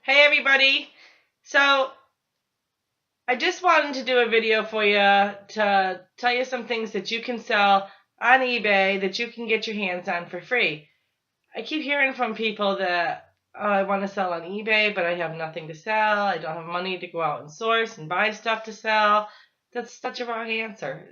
Hey everybody! So I just wanted to do a video for you to tell you some things that you can sell on eBay that you can get your hands on for free. I keep hearing from people that I want to sell on eBay, but I have nothing to sell. I don't have money to go out and source and buy stuff to sell. That's such a wrong answer.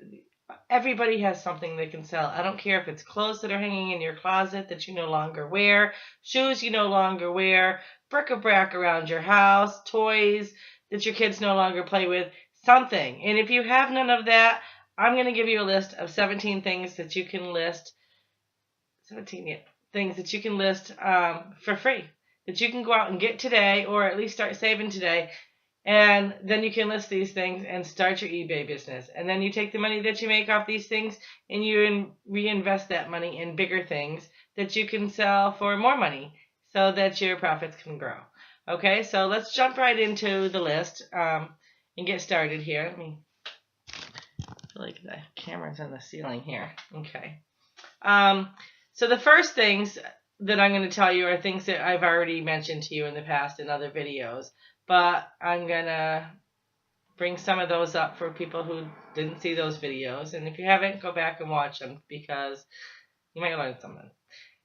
Everybody has something they can sell. I don't care if it's clothes that are hanging in your closet that you no longer wear, shoes you no longer wear, bric-a-brac around your house, toys that your kids no longer play with, something. And if you have none of that, I'm going to give you a list of 17 things that you can list. 17 things that you can list for free, that you can go out and get today, or at least start saving today. And then you can list these things and start your eBay business. And then you take the money that you make off these things and you reinvest that money in bigger things that you can sell for more money so that your profits can grow. Okay, so let's jump right into the list and get started here. I feel like the camera's on the ceiling here. Okay. So the first things that I'm going to tell you are things that I've already mentioned to you in the past in other videos. But I'm going to bring some of those up for people who didn't see those videos. And if you haven't, go back and watch them because you might learn something.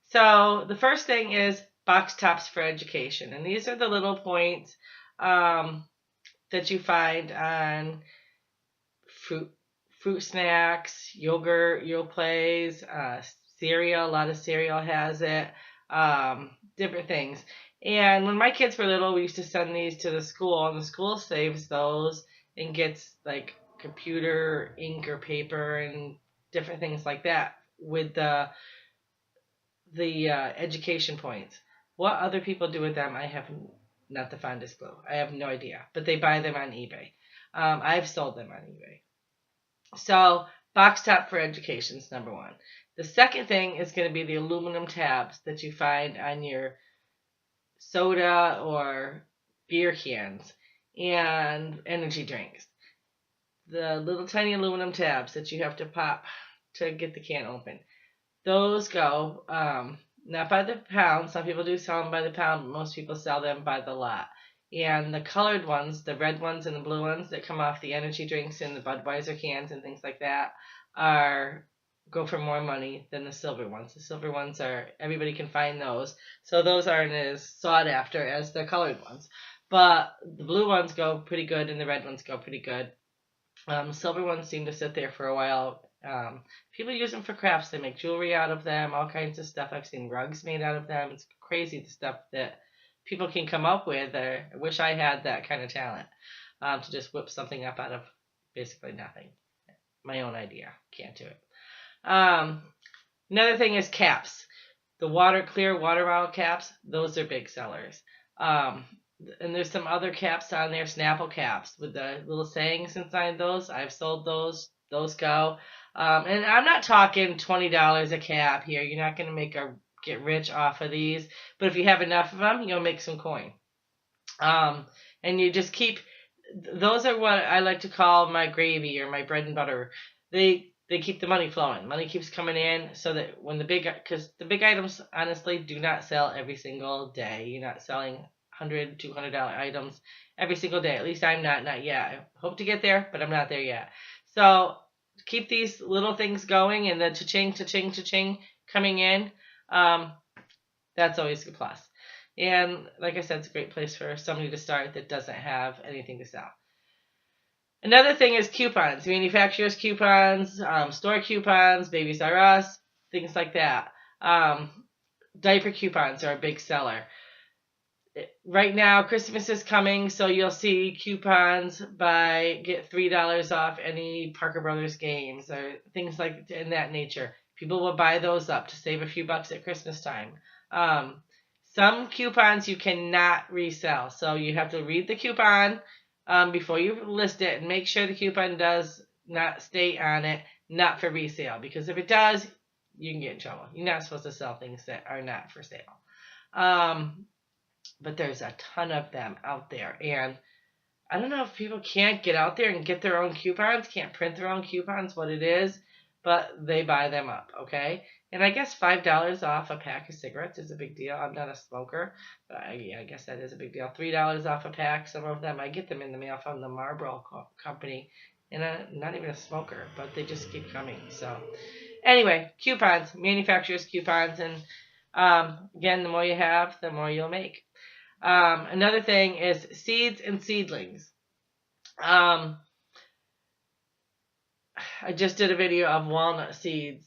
So the first thing is box tops for education. And these are the little points that you find on fruit snacks, yogurt, Yoplait, cereal. A lot of cereal has it. Different things. And when my kids were little, we used to send these to the school, and the school saves those and gets like computer ink or paper and different things like that with the education points. What other people do with them, I have not the fondest clue. I have no idea, but they buy them on eBay. I've sold them on eBay. So box top for education is number one. The second thing is going to be the aluminum tabs that you find on your soda or beer cans and energy drinks. The little tiny aluminum tabs that you have to pop to get the can open. Those go not by the pound. Some people do sell them by the pound, but most people sell them by the lot. And the colored ones, the red ones and the blue ones that come off the energy drinks and the Budweiser cans and things like that go for more money than the silver ones. The silver ones everybody can find those. So those aren't as sought after as the colored ones. But the blue ones go pretty good and the red ones go pretty good. Silver ones seem to sit there for a while. People use them for crafts. They make jewelry out of them, all kinds of stuff. I've seen rugs made out of them. It's crazy the stuff that people can come up with. I wish I had that kind of talent to just whip something up out of basically nothing. My own idea. Can't do it. Another thing is caps. The clear water bottle caps, those are big sellers. And there's some other caps on there, Snapple caps with the little sayings inside those. I've sold those. Those go. And I'm not talking $20 a cap here. You're not going to get rich off of these. But if you have enough of them, you'll make some coin. And you just keep, those are what I like to call my gravy or my bread and butter. They keep the money flowing. Money keeps coming in so that because the big items honestly do not sell every single day. You're not selling $100, $200 items every single day. At least I'm not yet. I hope to get there, but I'm not there yet. So keep these little things going and the cha-ching, cha-ching, cha-ching coming in. That's always a plus. And like I said, it's a great place for somebody to start that doesn't have anything to sell. Another thing is coupons, manufacturers' coupons, store coupons, Babies R Us, things like that. Diaper coupons are a big seller. Right now, Christmas is coming, so you'll see coupons get $3 off any Parker Brothers games or things like in that nature. People will buy those up to save a few bucks at Christmas time. Some coupons you cannot resell, so you have to read the coupon before you list it and make sure the coupon does not state on it, not for resale. Because if it does, you can get in trouble. You're not supposed to sell things that are not for sale. But there's a ton of them out there. And I don't know if people can't get out there and get their own coupons, can't print their own coupons, what it is, but they buy them up, okay? And I guess $5 off a pack of cigarettes is a big deal. I'm not a smoker, but I guess that is a big deal. $3 off a pack. Some of them, I get them in the mail from the Marlboro company. And I'm not even a smoker, but they just keep coming. So anyway, coupons, manufacturers' coupons. And again, the more you have, the more you'll make. Another thing is seeds and seedlings. I just did a video of walnut seeds,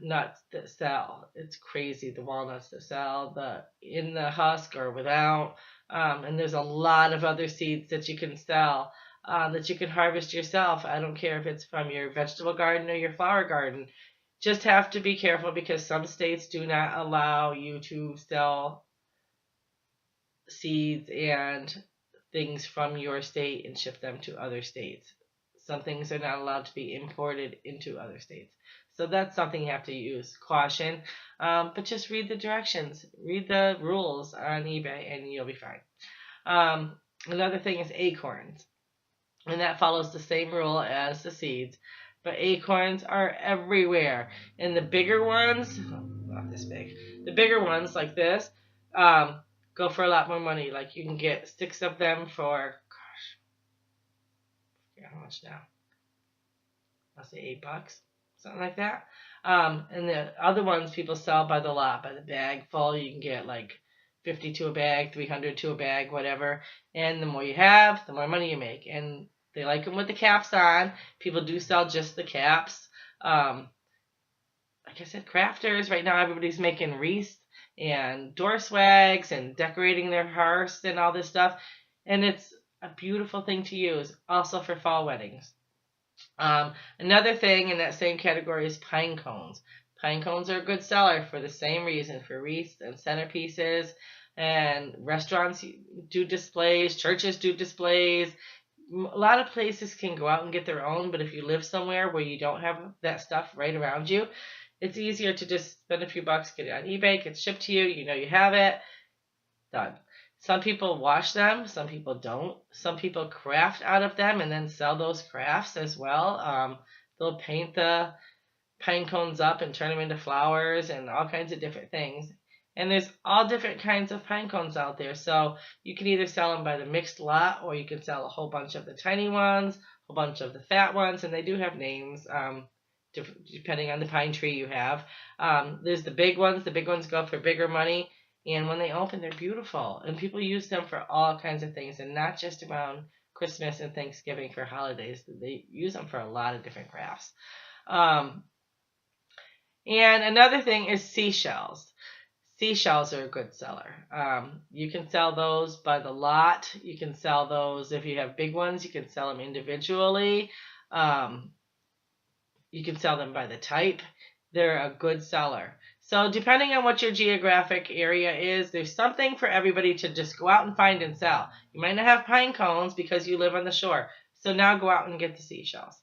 nuts that sell. It's crazy, the walnuts that sell, in the husk or without. And there's a lot of other seeds that you can sell, that you can harvest yourself. I don't care if it's from your vegetable garden or your flower garden. Just have to be careful because some states do not allow you to sell seeds and things from your state and ship them to other states. Some things are not allowed to be imported into other states. So that's something you have to use caution. But just read the directions. Read the rules on eBay and you'll be fine. Another thing is acorns. And that follows the same rule as the seeds. But acorns are everywhere. And the bigger ones, not this big, the bigger ones like this, go for a lot more money. Like you can get 6 of them for, how much now? I'll say $8, something like that. And the other ones people sell by the lot, by the bag full. You can get like 50 to a bag, 300 to a bag, whatever. And the more you have, the more money you make. And they like them with the caps on. People do sell just the caps. Like I said, crafters. Right now everybody's making wreaths and door swags and decorating their hearths and all this stuff. And it's a beautiful thing to use, also for fall weddings. Another thing in that same category is pine cones. Pine cones are a good seller for the same reason, for wreaths and centerpieces, and restaurants do displays, churches do displays. A lot of places can go out and get their own, but if you live somewhere where you don't have that stuff right around you, it's easier to just spend a few bucks, get it on eBay, get shipped to you, you know you have it, done. Some people wash them, some people don't. Some people craft out of them and then sell those crafts as well. They'll paint the pine cones up and turn them into flowers and all kinds of different things. And there's all different kinds of pine cones out there. So you can either sell them by the mixed lot or you can sell a whole bunch of the tiny ones, a whole bunch of the fat ones, and they do have names depending on the pine tree you have. There's the big ones. The big ones go for bigger money. And when they open, they're beautiful. And people use them for all kinds of things, and not just around Christmas and Thanksgiving for holidays. They use them for a lot of different crafts. And another thing is seashells. Seashells are a good seller. You can sell those by the lot. You can sell those if you have big ones. You can sell them individually. You can sell them by the type. They're a good seller. So depending on what your geographic area is, there's something for everybody to just go out and find and sell. You might not have pine cones because you live on the shore. So now go out and get the seashells.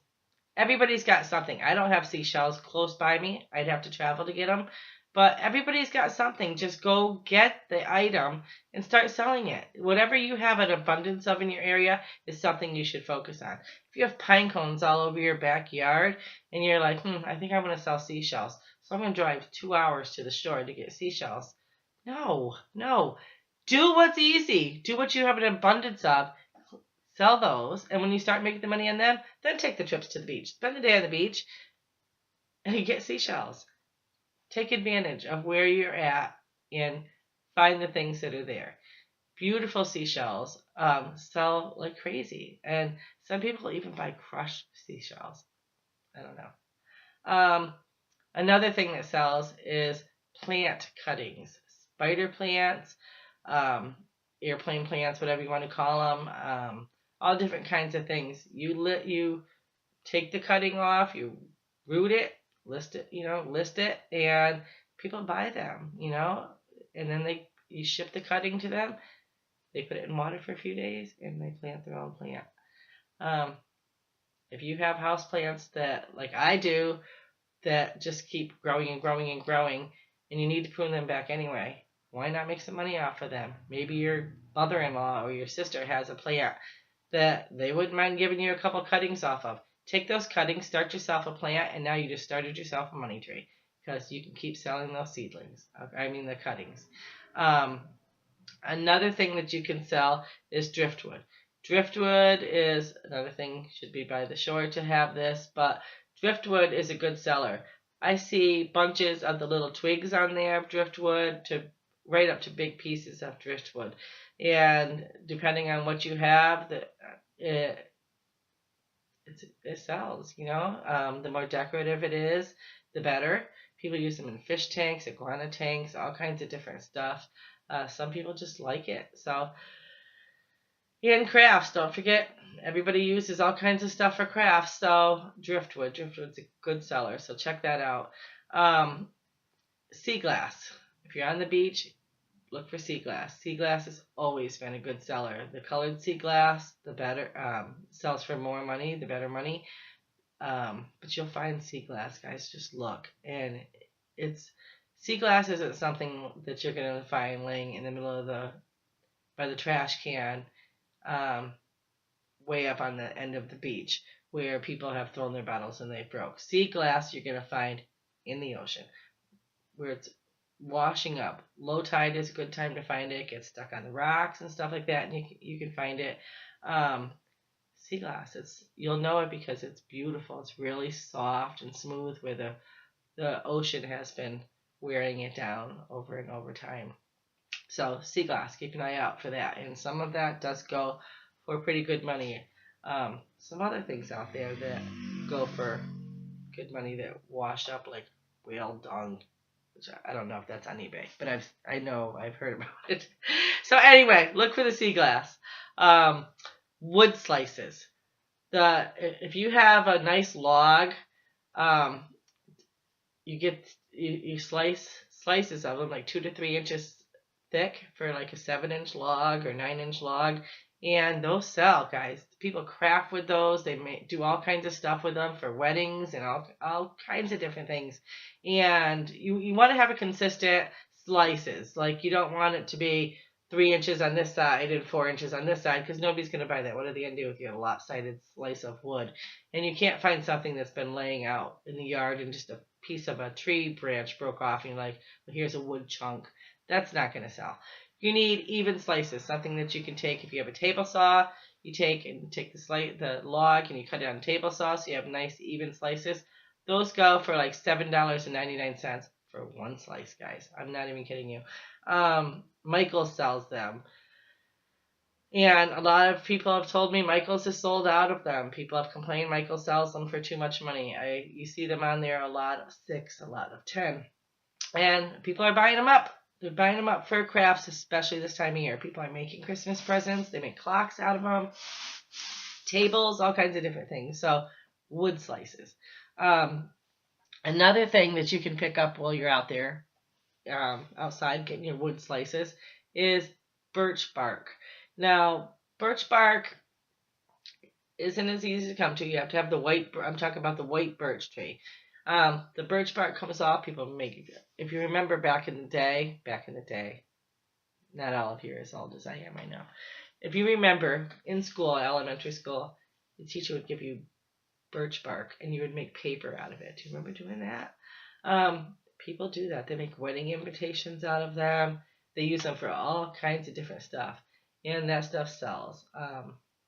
Everybody's got something. I don't have seashells close by me. I'd have to travel to get them. But everybody's got something. Just go get the item and start selling it. Whatever you have an abundance of in your area is something you should focus on. If you have pine cones all over your backyard and you're like, I think I want to sell seashells, so I'm going to drive 2 hours to the store to get seashells. No. Do what's easy. Do what you have an abundance of. Sell those. And when you start making the money on them, then take the trips to the beach. Spend the day on the beach and you get seashells. Take advantage of where you're at and find the things that are there. Beautiful seashells sell like crazy. And some people even buy crushed seashells. I don't know. Another thing that sells is plant cuttings. Spider plants, airplane plants, whatever you want to call them. All different kinds of things. You take the cutting off, you root it, list it, and people buy them, and then you ship the cutting to them. They put it in water for a few days, and they plant their own plant. If you have house plants that, like I do, that just keep growing and growing and growing, and you need to prune them back anyway, why not make some money off of them? Maybe your mother-in-law or your sister has a plant that they wouldn't mind giving you a couple cuttings off of. Take those cuttings, start yourself a plant, and now you just started yourself a money tree. because you can keep selling those seedlings. I mean the cuttings. Another thing that you can sell is driftwood. Driftwood is another thing, should be by the shore to have this, but driftwood is a good seller. I see bunches of the little twigs on there of driftwood to right up to big pieces of driftwood. And depending on what you have, it sells, you know. The more decorative it is, the better. People use them in fish tanks, iguana tanks, all kinds of different stuff. Some people just like it. So, and crafts, don't forget, everybody uses all kinds of stuff for crafts. So, driftwood's a good seller. So check that out. Sea glass. If you're on the beach, look for sea glass. Sea glass has always been a good seller. The colored sea glass, the better, sells for more money, the better money. But you'll find sea glass, guys. Just look. And sea glass isn't something that you're going to find laying in the middle of by the trash can, way up on the end of the beach where people have thrown their bottles and they broke. Sea glass you're going to find in the ocean where it's washing up. Low tide is a good time to find it. It gets stuck on the rocks and stuff like that, and you can find it. Sea glass, you'll know it because it's beautiful. It's really soft and smooth where the ocean has been wearing it down over and over time. So sea glass, keep an eye out for that. And some of that does go for pretty good money. Some other things out there that go for good money that wash up like whale dung, which I don't know if that's on eBay, but I've heard about it. So anyway, look for the sea glass. Wood slices. If you have a nice log, you slice slices of them like 2 to 3 inches thick for like a 7-inch log or 9-inch log, and those sell, guys. People craft with those. They do all kinds of stuff with them for weddings and all kinds of different things. And you want to have a consistent slices. Like, you don't want it to be 3 inches on this side and 4 inches on this side, because nobody's going to buy that. What are they going to do with your lopsided slice of wood? And you can't find something that's been laying out in the yard and just a piece of a tree branch broke off and you're like, well, here's a wood chunk. That's not going to sell. You need even slices, something that you can take. If you have a table saw, you take the log and you cut it on a table saw so you have nice even slices. Those go for like $7.99 for one slice, guys. I'm not even kidding you. Michaels sells them. And a lot of people have told me Michaels is sold out of them. People have complained Michaels sells them for too much money. You see them on there a lot of 6, a lot of 10. And people are buying them up. They're buying them up for crafts, especially this time of year. People are making Christmas presents. They make clocks out of them. Tables, all kinds of different things. So, wood slices. Another thing that you can pick up while you're out there, outside getting your wood slices, is birch bark. Now, birch bark isn't as easy to come to. You have to have I'm talking about the white birch tree. The birch bark comes off. People make it. If you remember back in the day, not all of you are as old as I am right now. If you remember, in school, elementary school, the teacher would give you birch bark and you would make paper out of it. Do you remember doing that? People do that. They make wedding invitations out of them. They use them for all kinds of different stuff. And that stuff sells.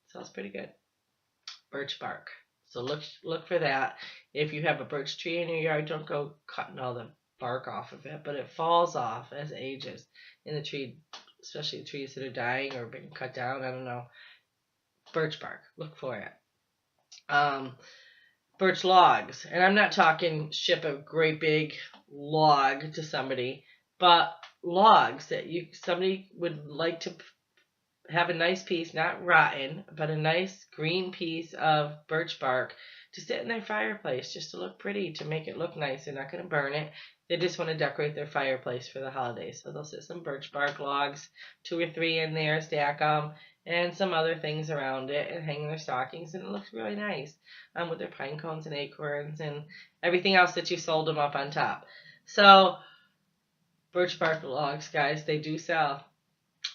Sells pretty good. Birch bark. So look for that. If you have a birch tree in your yard, don't go cutting all the bark off of it, but it falls off as it ages. In the tree, especially the trees that are dying or being cut down, I don't know. Birch bark. Look for it. Birch logs. And I'm not talking ship a great big log to somebody, but logs that somebody would like to have a nice piece, not rotten, but a nice green piece of birch bark to sit in their fireplace, just to look pretty, to make it look nice. They're not going to burn it. They just want to decorate their fireplace for the holidays. So they'll sit some birch bark logs, 2 or 3 in there, stack them, and some other things around it, and hang their stockings, and it looks really nice, with their pine cones and acorns and everything else that you sold them up on top. So, birch bark logs, guys, they do sell.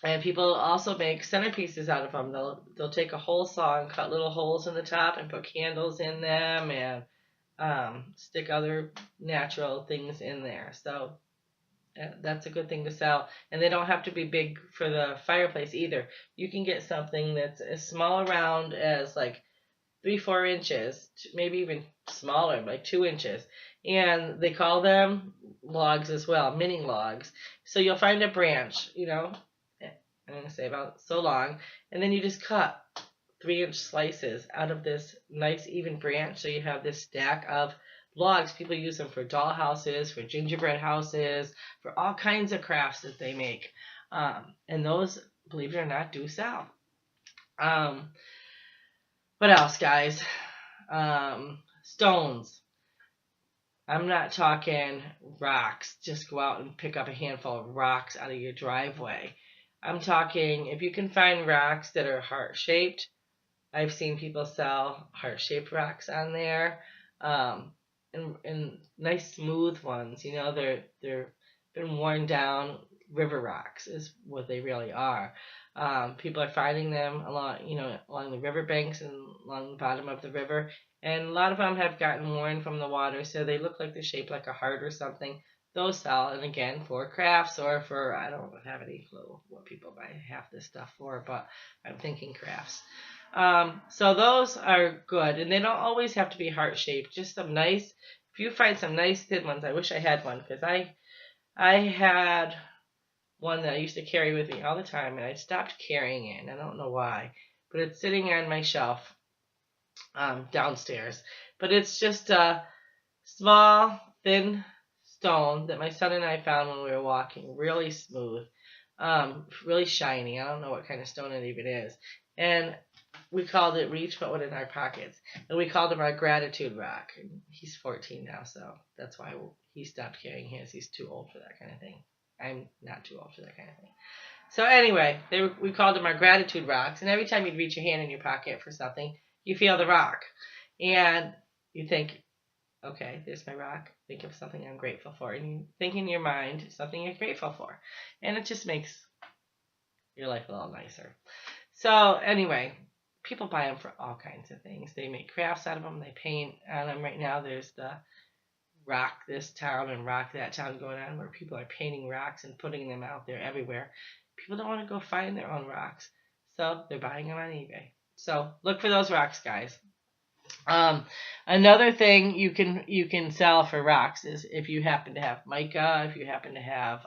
And people also make centerpieces out of them. They'll take a hole saw and cut little holes in the top and put candles in them and stick other natural things in there. So that's a good thing to sell. And they don't have to be big for the fireplace either. You can get something that's as small around as like 3-4 inches, maybe even smaller, like 2 inches. And they call them logs as well, mini logs. So you'll find a branch, I'm going to say about so long, and then you just cut 3-inch slices out of this nice even branch. So you have this stack of logs. People use them for doll houses, for gingerbread houses, for all kinds of crafts that they make. And those, believe it or not, do sell. What else, guys? Stones. I'm not talking rocks. Just go out and pick up a handful of rocks out of your driveway. I'm talking if you can find rocks that are heart-shaped. I've seen people sell heart-shaped rocks on there. And nice smooth ones. They're been worn down river rocks is what they really are. People are finding them along the riverbanks and along the bottom of the river. And a lot of them have gotten worn from the water, so they look like they're shaped like a heart or something. Those sell, and again, for crafts or for, I don't have any clue what people buy half this stuff for, but I'm thinking crafts. So those are good, and they don't always have to be heart-shaped. Just some nice, if you find some nice thin ones, I wish I had one, because I had one that I used to carry with me all the time, and I stopped carrying it, and I don't know why, but it's sitting on my shelf downstairs. But it's just a small, thin stone that my son and I found when we were walking. Really smooth, really shiny. I don't know what kind of stone it even is. And we called it, we each put one in our pockets, and we called him our gratitude rock. And he's 14 now, so that's why he stopped carrying his. He's too old for that kind of thing. I'm not too old for that kind of thing. So anyway, we called them our gratitude rocks, and every time you'd reach your hand in your pocket for something, you feel the rock. And you think, okay, there's my rock. Think of something I'm grateful for. And you think in your mind something you're grateful for. And it just makes your life a little nicer. So anyway, people buy them for all kinds of things. They make crafts out of them. They paint on them. Right now there's the rock this town and rock that town going on where people are painting rocks and putting them out there everywhere. People don't want to go find their own rocks. So they're buying them on eBay. So look for those rocks, guys. Another thing you can sell for rocks is if you happen to have mica, if you happen to have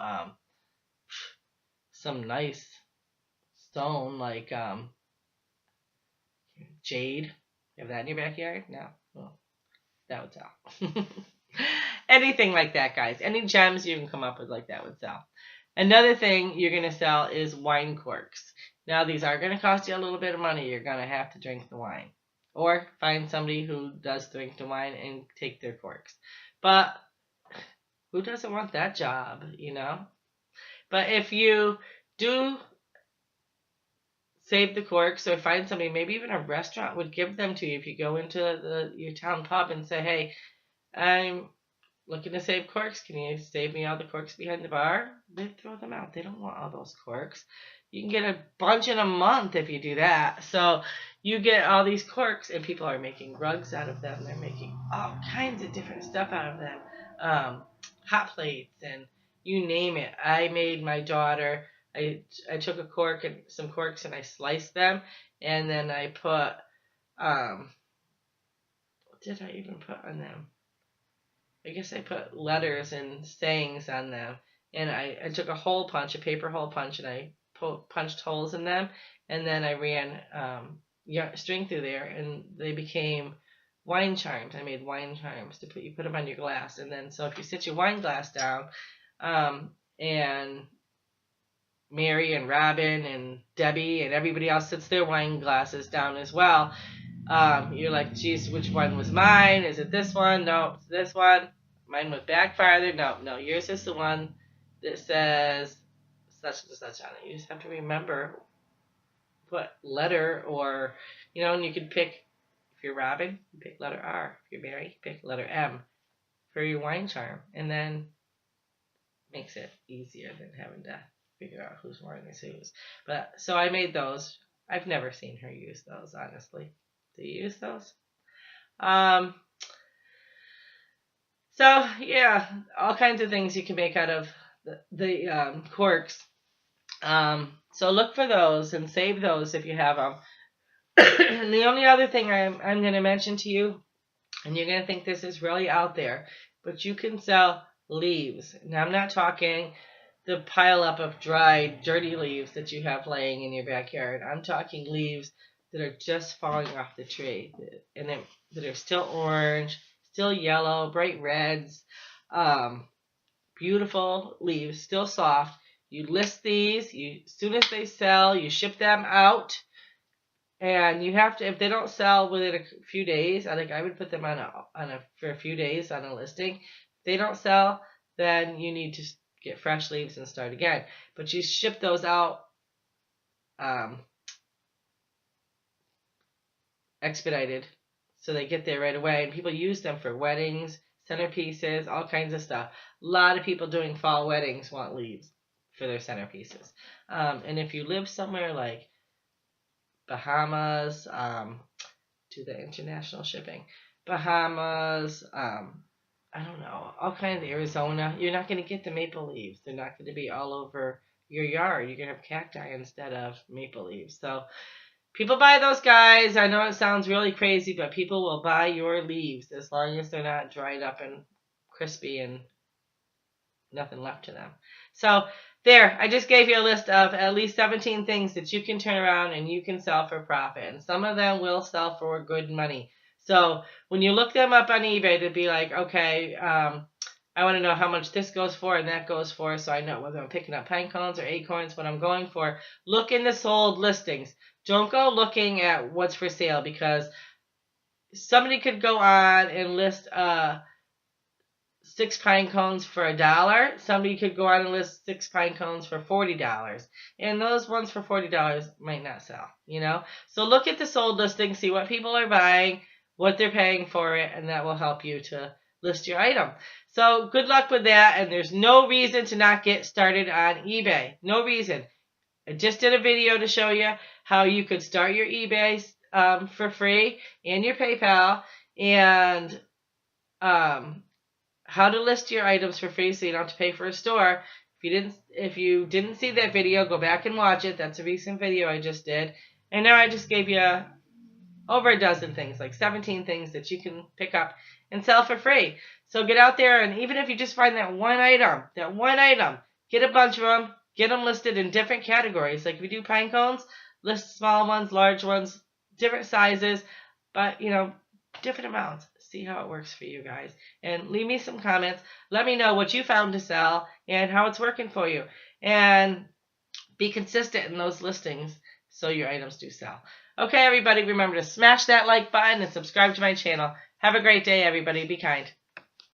some nice stone like jade. You have that in your backyard? No. Well, that would sell. Anything like that, guys. Any gems you can come up with like that would sell. Another thing you're going to sell is wine corks. Now, these are going to cost you a little bit of money. You're going to have to drink the wine. Or find somebody who does drink the wine and take their corks. But who doesn't want that job, But if you do save the corks or find somebody, maybe even a restaurant would give them to you if you go into your town pub and say, hey, I'm looking to save corks. Can you save me all the corks behind the bar? They throw them out. They don't want all those corks. You can get a bunch in a month if you do that. So you get all these corks, and people are making rugs out of them. They're making all kinds of different stuff out of them. Hot plates and you name it. I made my daughter, I took a cork and some corks and I sliced them. And then I put, what did I even put on them? I guess I put letters and sayings on them. And I took a hole punch, a paper hole punch, and I punched holes in them. And then I ran string through there, and they became wine charms. I made wine charms to put them on your glass. And then, so if you sit your wine glass down, and Mary and Robin and Debbie and everybody else sits their wine glasses down as well, you're like, geez, which one was mine? Is it this one? No, it's this one. Mine went back farther. No, yours is the one that says such and such on it. You just have to remember what letter, or, and you could pick, if you're Robin, you pick letter R. If you're Mary, pick letter M for your wine charm. And then makes it easier than having to figure out who's wearing these who's. But, so I made those. I've never seen her use those, honestly. Do you use those? So yeah, all kinds of things you can make out of the corks. So look for those and save those if you have them. And the only other thing I'm going to mention to you, and you're going to think this is really out there, but you can sell leaves. Now, I'm not talking the pile up of dried, dirty leaves that you have laying in your backyard. I'm talking leaves that are just falling off the tree and that are still orange, still yellow, bright reds, beautiful leaves, still soft. You list these. As soon as they sell, you ship them out. And you have to, if they don't sell within a few days, I would put them for a few days on a listing. If they don't sell, then you need to get fresh leaves and start again. But you ship those out expedited, so they get there right away. And people use them for weddings, centerpieces, all kinds of stuff. A lot of people doing fall weddings want leaves for their centerpieces. And if you live somewhere like Bahamas, do the international shipping. Bahamas, I don't know, all kinds of Arizona. You're not going to get the maple leaves. They're not going to be all over your yard. You're going to have cacti instead of maple leaves. So people buy those, guys. I know it sounds really crazy, but people will buy your leaves as long as they're not dried up and crispy and nothing left to them. So there, I just gave you a list of at least 17 things that you can turn around and you can sell for profit. And some of them will sell for good money. So when you look them up on eBay, to be like, okay, I want to know how much this goes for and that goes for, so I know whether I'm picking up pine cones or acorns, what I'm going for. Look in the sold listings. Don't go looking at what's for sale, because somebody could go on and list 6 pine cones for $1. Somebody could go on and list 6 pine cones for $40. And those ones for $40 might not sell, you know? So look at the sold listing, see what people are buying, what they're paying for it, and that will help you to list your item. So good luck with that, and there's no reason to not get started on eBay. No reason. I just did a video to show you how you could start your eBay for free and your PayPal, and how to list your items for free so you don't have to pay for a store. If you didn't see that video, go back and watch it. That's a recent video I just did. And now I just gave you over a dozen things, like 17 things that you can pick up and sell for free. So get out there, and even if you just find that one item, get a bunch of them, get them listed in different categories. Like if you do pine cones, list small ones, large ones, different sizes, but different amounts. See how it works for you guys. And leave me some comments. Let me know what you found to sell and how it's working for you. And be consistent in those listings so your items do sell. Okay, everybody, remember to smash that like button and subscribe to my channel. Have a great day, everybody. Be kind.